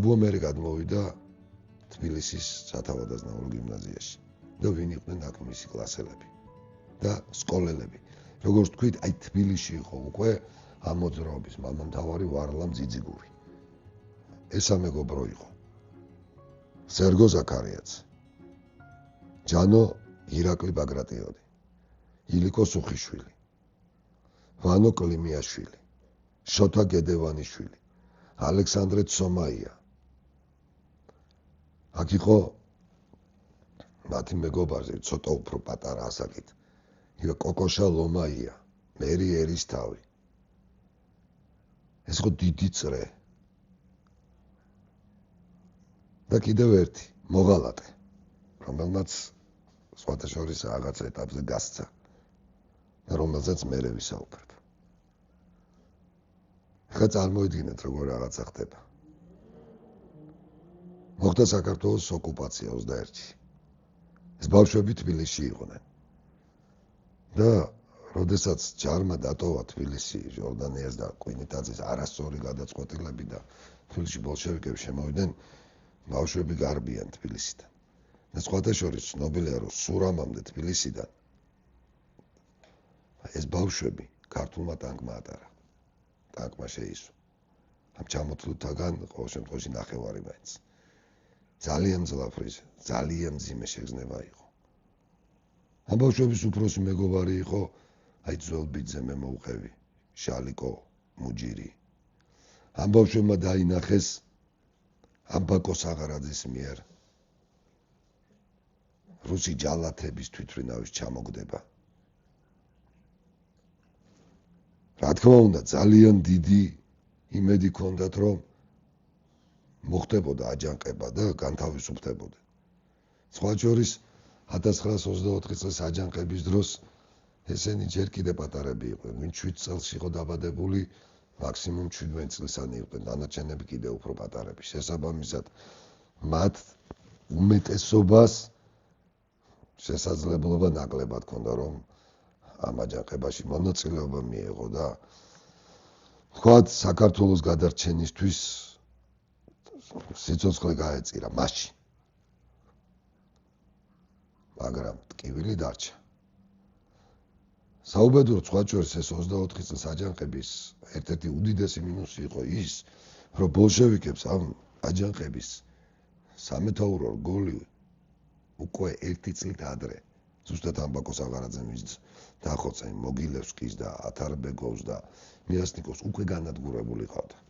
ბაბუა მერე გადმოვიდა თბილისის სათავადაზნაურო გიმნაზიაში და ვინ იყვნენ აქ მისი კლასელები და სკოლელები. Როგორც თქვით, აი თბილისში იყო უკვე ამ მოძრაობის მამამთავარი ვარლამ ძიძიგური. ესა მეგობრო იყო. სერგო ზაქარიაც, ჯანო ირაკლი ბაგრატიონი, ილიკო სუხიშვილი, ვანო კლიმიაშვილი, შოთა გედევანიშვილი, ალექსანდრე ცომაია. აქ იყო მათი მეგობარი, ცოტა უფრო პატარა ასაკით. იყო კოკოშა ლომაია, მერი ერისთავი. ეს იყო დიდი წრე. და კიდევ ერთი, მოღალატე, რომელმაც სხვათა შორის რაღაც ეტაპზე გასცა და რომელზეც მერე ვისაუბრებ. ხა წარმოიდგინეთ, როგორ რაღაცა ხდება. მოხდა საქართველოს ოკუპაცია 21-ში. ეს ბავშვები თბილისში იყვნენ. და როდესაც ჯარმა დატოვა თბილისი ჟორდანიას და კვინიტაძის არასწორი გადაწყვეტილები და თბილისში ბოლშევიკები შემოვიდნენ, ბავშვები გარბიან თბილისიდან. და სხვათა შორის ცნობილია, რომ სურამამდე თბილისიდან ეს ბავშვები ქართულმა ტანკმა ატარა. ტანკმა შეისვა. ამ ჩამოთვლითაგან ყოველ შემთხვევაში ნახევარი მაინც. ძალიან ძლაფრი, ძალიან მძიმე შეგრძნება იყო. ამ ბავშვების უფროსი მეგობარი იყო აი ძველ ბიძზე მე მოუყევი, შალიკო მუჯირი. ამ ბავშვებმა დაინახეს ამბაკო საღარაძის მიერ რუსი ჯალათების თვითმფრინავის ჩამოგდება. რა თქმა უნდა, ძალიან დიდი იმედი ჰქონდათ, რომ მოხდებოდა აჯანყება და განთავისუფლებოდა. სხვა შორის 1924 წლის აჯანყების დროს ესენი ჯერ კიდე პატარები იყვნენ, ვინც 7 წელს იყო დაბადებული, მაქსიმუმ 17 წლისანი იყვნენ, დანარჩენები კიდე უფრო პატარები. შესაბამისად, მათ უმეტესობას შესაძლებლობა ნაკლებად ჰქონდა, რომ ამ აჯანყებაში მონაწილეობა მიეღო და თქვათ, საქართველოს გადარჩენისთვის სიცოცხლე გაეწირა მაშინ. მაგრამ ტკივილი დარჩა. საუბედუროდ სხვა შორის ეს 24 წლის აჯანყების ერთ-ერთი უდიდესი მინუსი იყო ის, რომ ბოლშევიკებს ამ აჯანყების სამეთაურო რგოლი უკვე 1 წლით ადრე ზუსტად ამბაკო საღარაძემ დახოცა მოგილევსკის და ათარბეგოვს და მიასნიკოვს უკვე განადგურებული ყავდა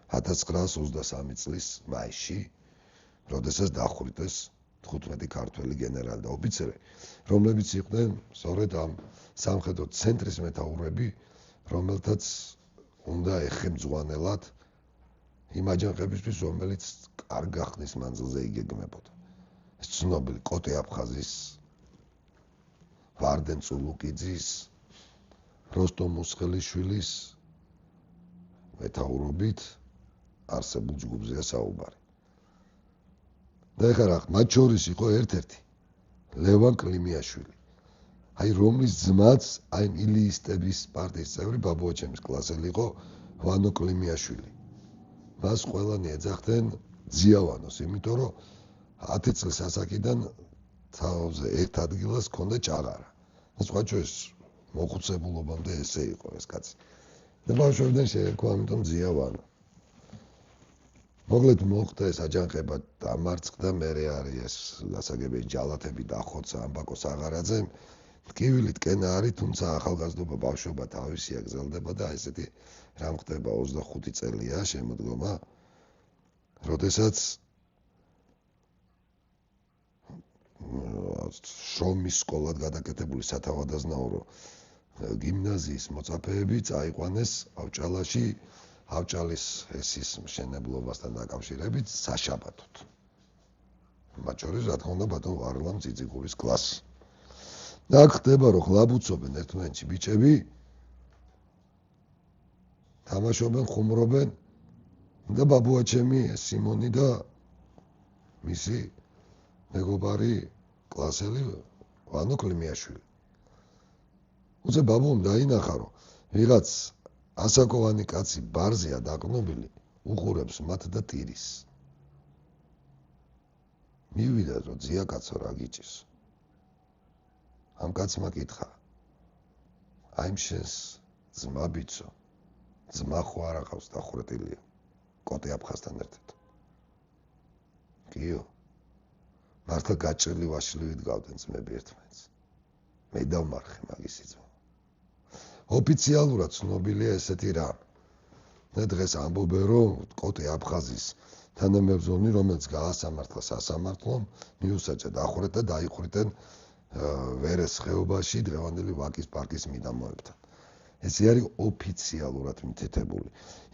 1923 წლის მაისში, როდესაც დახვრიტეს 15 ქართველი გენერალი და ოფიცერი, რომლებიც იყვნენ სწორედ ამ სამხედრო ცენტრის მეთაურები, რომელთაც უნდა ეხემძღვანელად იმ აჯანყებისთვის, რომელიც კარგ ხნის მანძილზე იგეგმებოდა. ეს ცნობილი კოტე აფხაზის, ვარდენ წულუკიძის, როსტომ მუსხელიშვილის მეთაურობით არსებულ ჯგუფზეა საუბარი. და ეხლა რა, მათ შორის იყო ერთ-ერთი ლევან კლიმიაშვილი. აი რომლის ძმაც აი ილისტების პარტიის წევრი ბაბუაჩემის კლასელი იყო ვანო კლიმიაშვილი. მას ყველანი ეძახდნენ ძიავანოს, იმიტომ რომ 10 წლის ასაკიდან თავზე ერთ ადგილას ჰქონდა ჭაღარა. და სხვა შორის მოხუცებულობამდე ესე იყო ეს კაცი. და ბავშვებიდან შეერქვა ამიტომ ძიავანო. მოკლედ მოხდა ეს აჯანყება დამარცხდა, მერე არის ეს გასაგებია ჯალათები დახოცა ამბაკო საღარაძემ. ტკივილით კენა არის, თუმცა ახალგაზრდობა ბავშვობა თავისია გრძელდება და ესეთი რამ ხდება 25 წელია შემოდგომა, როდესაც შრომის სკოლად გადაკეთებული სათავადაზნაურო გიმნაზიის მოწაფეები წაიყვანეს ავჭალაში, ავჭალის ესის მშენებლობასთან დაკავშირებით საშაბათოდ. მათ შორის რა თქმა უნდა ბატონ ვარლამ ძიძიგურის კლასი. და აქ ხდება, რომ ხლაბუცობენ ერთმანეთში ბიჭები, თამაშობენ, ხუმრობენ და ბაბუაჩემი სიმონი და მისი მეგობარი კლასელი ვანო კლიმიაშვილი. უცებ ბაბუამ დაინახა, რომ ვიღაც ასაკოვანი კაცი ბარზეა დაყნობილი, უყურებს მათ და ტირის. მივიდა რომ ძია კაცო რა გიჭირს ამ კაცმა კითხა აი შენს ძმა ბიჭო ძმა ხო არ აყავს დახურეტილია კოტე აფხაზთან ერთად კიო მართლა გაჭრილი ვაშლივით გავდნენ ძმები ერთმანეთს მე დავმარხე მაგის ძმა ოფიციალურად ცნობილია ესეთი რამ და დღეს ამბობენ რომ კოტე აფხაზის თანამებრძოლი რომელიც გაასამართლა სასამართლომ მიუსაჯა დახურეთ და დაიხურეთენ ვერეს ხეობაში დღევანდელი ვაკის პარკის მიდამოებთან ესე არის ოფიციალურად მითითებული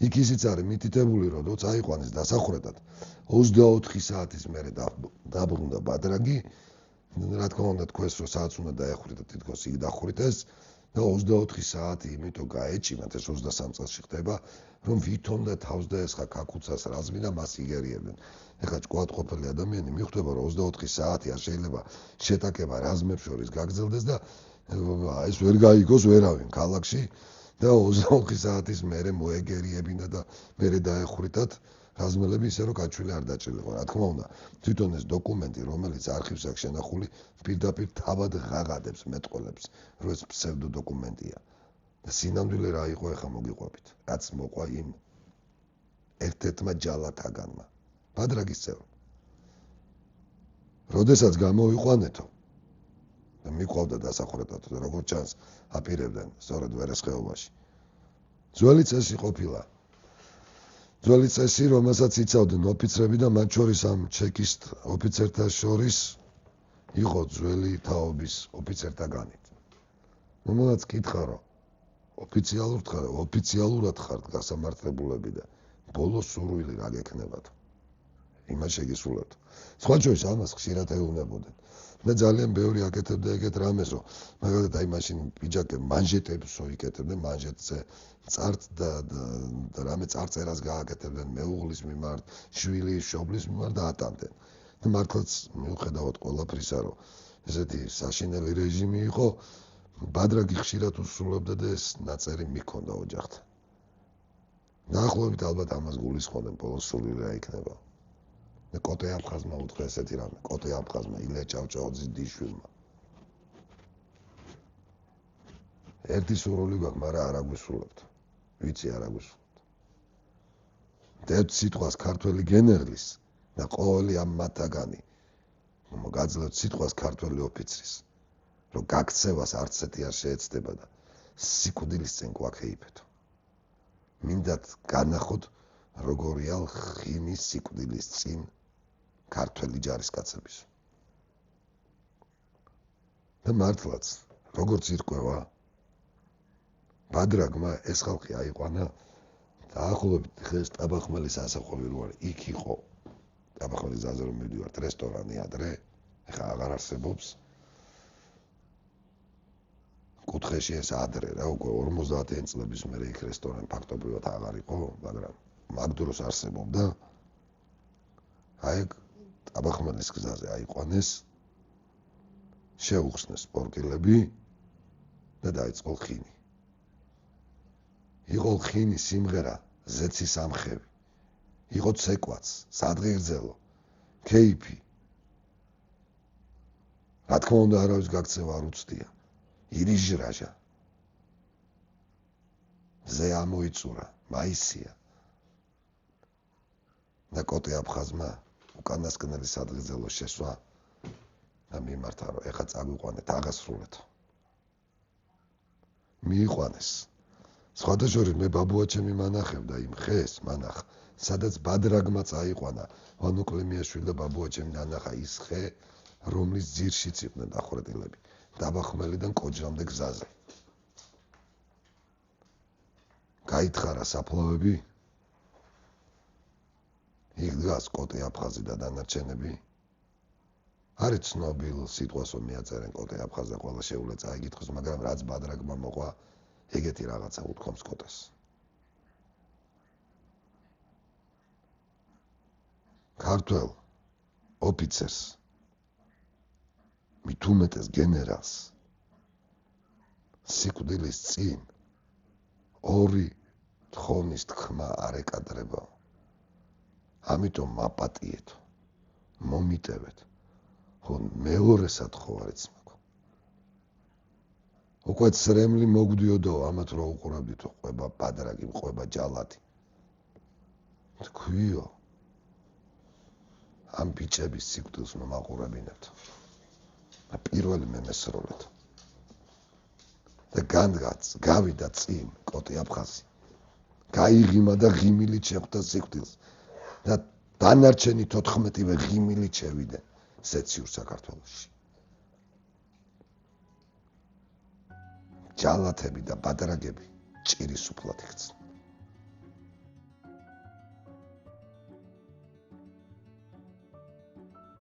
იქ ისიც არის მითითებული რომ როცა აიყვანეს დასახურეთად 24 საათის მერე დაბრუნდა ბადრაგი რა თქმა უნდა თქვენს რომ საათს უნდა დაეხურეთ თითქოს იქ დახურეთეს და 24 საათი იმიტომ გაეჭიმათ ეს 23 წელს ხდება რომ ვითომ და თავს და ესხა კაკუცას რაზმი და მას იგერიებდნენ ეხლა ჭკუატყოფილი ადამიანი მიხვდება რომ 24 საათი არ შეიძლება შეტაკება რაზმებს შორის გაგრძელდეს და ეს ვერ გაიგოს ვერავინ ქალაქში და 24 საათის მერე მოეგერიებინა და მერე დაეხურეთათ რაზმელები ისე რომ გაჩვილი არ დაჭრილიყო რა თქმა უნდა თვითონ ეს დოკუმენტი რომელიც არქივს აქვს შენახული პირდაპირ თავად ღაღადებს მეტყველებს რომ ეს ფსევდო დოკუმენტია და სინამდვილე რა იყო ეხა მოგიყვებით რაც მოყვა იმ ერთ-ერთმა ჯალათაგანმა ბადრაგის წევრ როდესაც გამოიყვანეთო და მიყვავდა დასახურეთად და როგორც ჩანს აპირებდნენ სწორედ ვერეს ხეობაში ძველი წესი ყოფილა ძველი წესი რომელსაც იცავდნენ ოფიცრები და მათ შორის ამ ჩეკისტ ოფიცერთა შორის იყო ძველი თაობის ოფიცერთაგანი რომელსაც კითხა რომ ოფიციალურად ხართ გასამართლებულები და ბოლოს სურვილი რა გექნებათ იმას შეგისრულებთ სხვა შორის ამას ხშირად ეუბნებოდნენ და ძალიან ბევრი აკეთებდა ეგეთ რამეს რომ მაგალითად აი მაშინ პიჯაკე მანჟეტებსო იკეთებდნენ მანჟეტზე წართ და რამე წარწერას გააკეთებდნენ მეუღლის მიმართ შვილის მშობლის მიმართ და ატანდნენ და მართლაც მიუხედავად ყველაფრისა რომ ესეთი საშინელი რეჟიმი იყო ბადრაგი ხშირად უსრულებდა და ეს ნაწერი მიქონდა ოჯახთან დაახლოებით ალბათ ამას გულისხმობდნენ ბოლოს სულილი რა იქნება და კოტე აფხაზმა უთხრა ესეთი რამე კოტე აფხაზმა ილია ჭავჭავაძის დიშვილმა ერთი სურვილი გვაქვს მაგრამ არ აგვისრულებთ ვიცი არ აგვისრულებთ დევთ სიტყვას ქართველი გენერლის და ყოველი ამ მათაგანი გაძლევთ სიტყვას ქართველი ოფიცრის რომ გაქცევას არც ერთი არ შეეცდება და სიკვდილის წინ გვაქეიფეთო მინდათ განახოთ როგორია ხინის სიკვდილის წინ ქართველი ჯარისკაცების და მართლაც როგორც ირკვევა ბადრაგმა ეს ხალხი აიყვანა დაახლოებით დღეს ტაბახმელის ასახვევი რო არის იქ იყო ტაბახმელის ზაზე რომ მივდივართ რესტორანი ადრე ეხლა აღარ არსებობს კუთხეში ეს ადრე რა უკვე 50 წლების მერე იქ რესტორანი ფაქტობრივად აღარ იყო მაგრამ მაგ დროს არსებობდა აი ტაბახმელის გზაზე აიყვანეს შეუხსნეს სპორკილები და დაიწყო ხინი იყო ხინის სიმღერა ზეცის ამხევი იყო ცეკვაც სადღერძელო ქეიფი რა თქმა უნდა არავის გაქცევა არ უცდია ირიჟრაჟა ზე ამოიწურა მაისია და კოტე აფხაზმა უკანასკნელი სადღერძელო შესვა და მიმართა რომ ეხა წაგვიყვანეთ აღასრულეთ მიიყვანეს სხვათა შორის მე ბაბუაჩემი მანახებდა იმ ხეს მანახ სადაც ბადრაგმა წაიყვანა ვანო კლიმიაშვილი და ბაბუაჩემი ნანახა ის ხე რომლის ძირშიც იყვნენ დახურეტილები დაბახმელიდან კოჯრამდე გზაზე გაითხარა საფლავები იქ დგას კოტე აფხაზი და დანარჩენები არის ცნობილ სიტყვას რომ მიაწერენ კოტე აფხაზი და ყველა შეუძლია წაიკითხოს მაგრამ რაც ბადრაგმა მოყვა ეგეთი რაღაცა უთქვამს კოტეს ქართველ ოფიცერს მით უმეტეს გენერალს სიკვდილის წინ ორი თხოვნის თქმა არ ეკადრება ამიტომ მაპატიეთ მომიტევეთ ხო მეორესად ხო არის მაგ. უკვე ცრემლი მოგდიოდო ამათ რო უყურებდით ყვება ბადრაგი, ყვება ჯალათი. თქვიო ამ ბიჭების სიკვდილს მომაყურებინებთ. პირველი მე მესროლეთ. და გავიდა წინ კოტი აფხაზი. გაიღიმა და ღიმილით შეხვდა სიკვდილს. და დანარჩენი 14-ვე ღიმილით შევიდა სეციურ საქართველოში. ჯალათები და ბადრაგები ჭირის უფლად იქცნენ.